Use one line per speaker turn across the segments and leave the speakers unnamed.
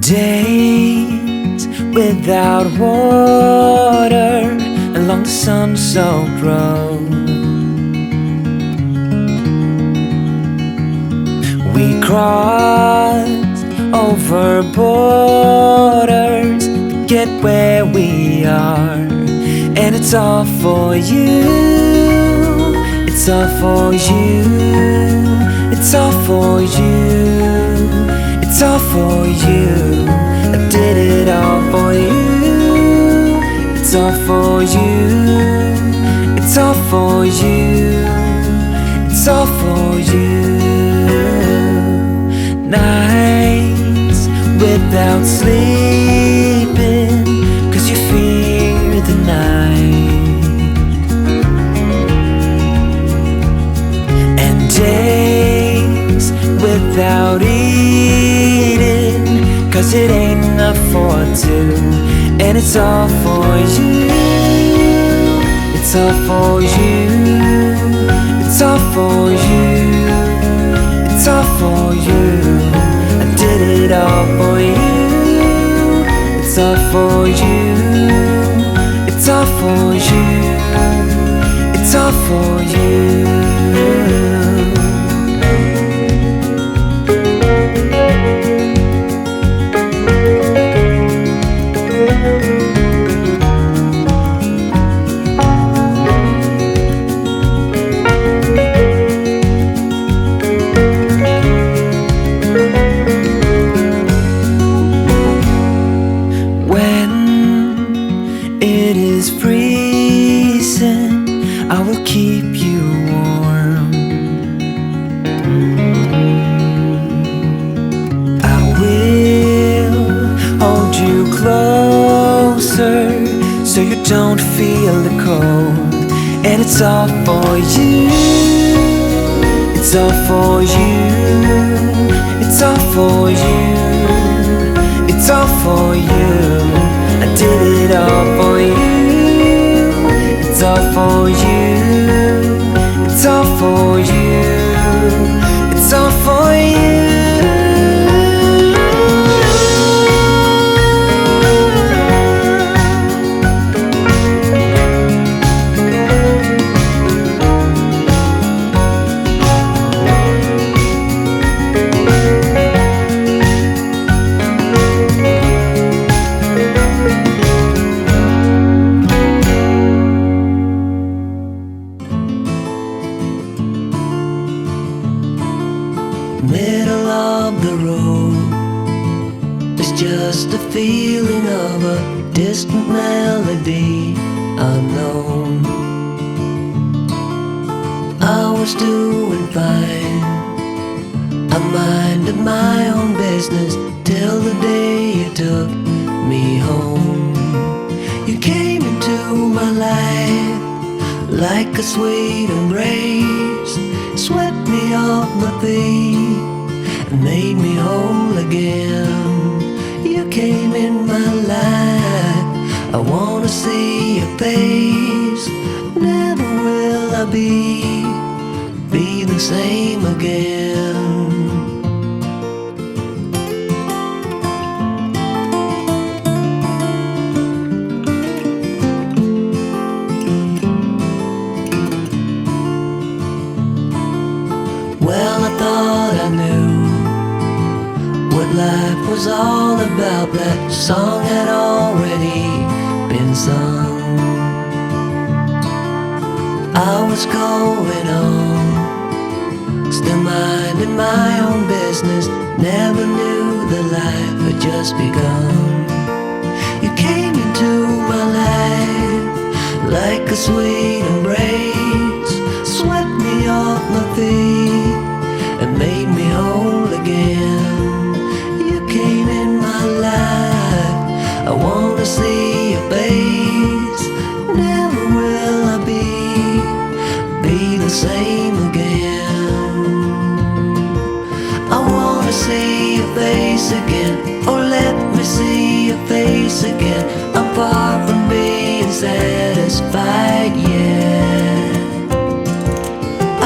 Days without water along the sun-soaked road. We crossed over borders to get where we are, and it's all for you. It's all for you. It's all for you. It's all for you. I did it all for you. It's all for you. It's all for you. It's all for you. Nights without sleeping 'cause you fear the night, and days without eating 'cause it ain't enough for two. And it's all for you. It's all for you. It's all for you. It's all for you. I did it all for you. It's all for you. It's all for you. It's all for you. Freezing, I will keep you warm. I will hold you closer so you don't feel the cold. And it's all for you. It's all for you. It's all for you. It's all for you. I did it all for you. It's all for you. It's all for you. It's all for you. Middle of the road, it's just a feeling of a distant melody unknown. I was doing fine, I minded my own business till the day you took me home. You came into my life like a sweet embrace, swept me off my feet and made me whole again. You came in my life, I wanna see your face. Never will I be the same again. Well, I thought I knew what life was all about. That song had already been sung. I was going on, still minding my own business. Never knew that life had just begun. You came into my life like a sweet embrace, swept me off my feet and made me whole again. You came in my life, I wanna see your face. Never will I be the same again. I wanna see your face again, oh let me see your face again. I'm far from being satisfied yet.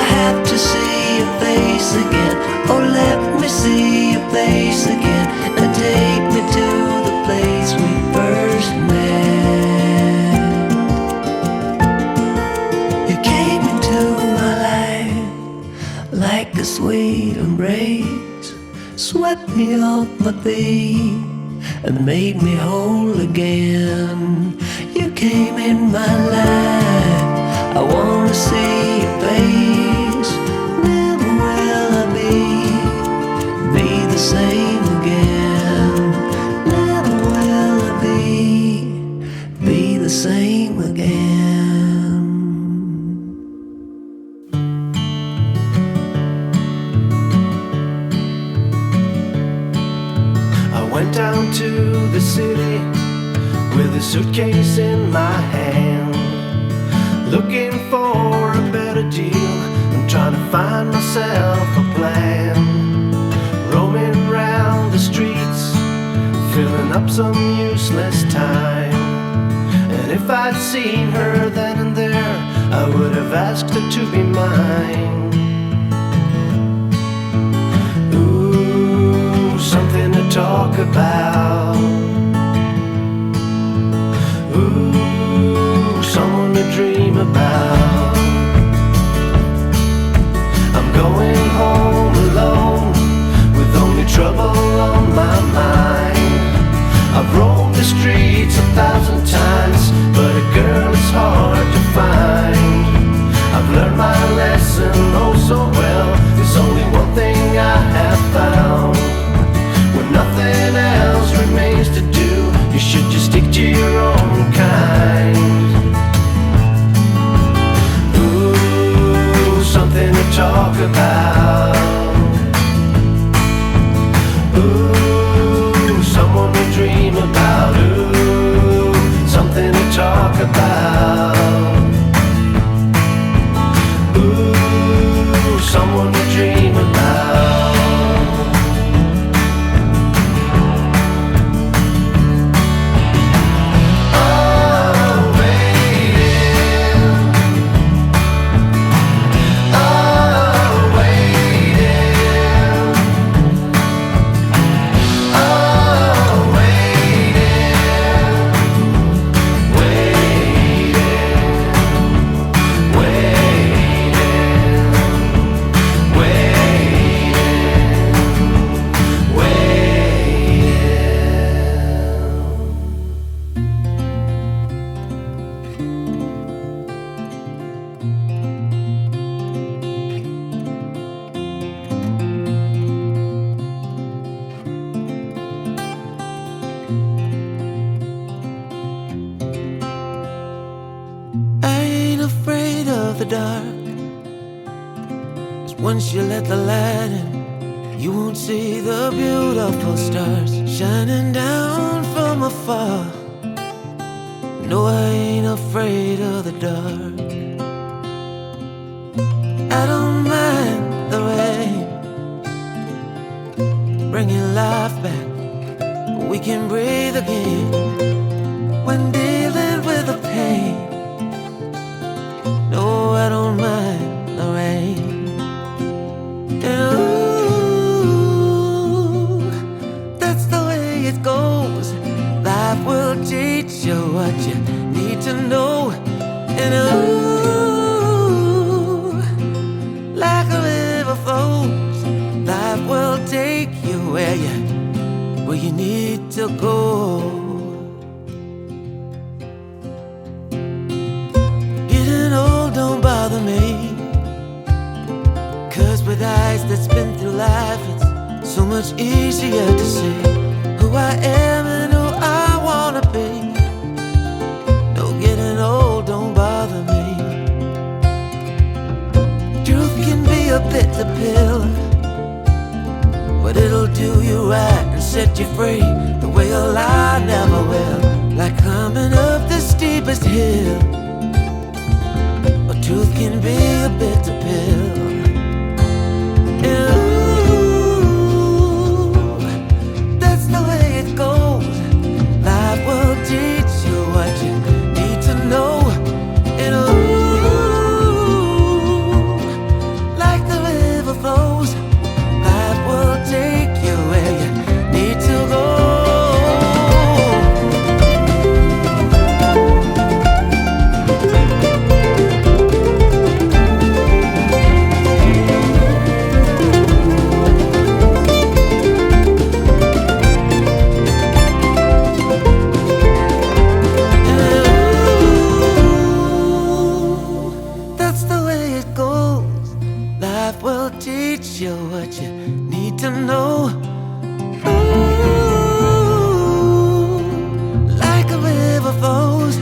I have to see your face again, oh let me see your face again, and take me like a sweet embrace, swept me off my feet and made me whole again. You came in my life, I wanna see your face. Never will I be the same again. Never will I be the same again.
I went down to the city with a suitcase in my hand, looking for a better deal and trying to find myself a plan. Roaming round the streets, filling up some useless time. And if I'd seen her then and there, I would have asked her to be mine. Ooh, something to talk about. Ooh, someone to dream about. I'm going home alone with only trouble on my mind. I've roamed the streets 1,000 times, but a girl is hard to find. I've learned my lesson oh so well. There's only one thing I have found. When nothing else remains to do, you should just stick to your own kind. Ooh, something to talk about. Ooh, someone to dream about. Ooh, something to talk about. Ooh, someone to dream about. The dark, 'cause once you let the light in, you won't see the beautiful stars shining down from afar. No, I ain't afraid of the dark. I don't mind the rain, bringing life back. We can breathe again when dealing with the pain. No, I don't mind the rain. And ooh, that's the way it goes. Life will teach you what you need to know. And ooh, like a river flows, life will take you where you need to go. Don't bother me, 'cause with eyes that's been through life, it's so much easier to see who I am and who I wanna be. No, getting old don't bother me. Truth can be a bitter pill, but it'll do you right and set you free the way a lie never will. Like climbing up the steepest hill, truth can be a bitter pill. Ooh, that's the way it goes. Life will teach you what you need to know. And ooh, like the river flows, life will take you where you need to go.
will teach you what you need to know. Ooh, like a river flows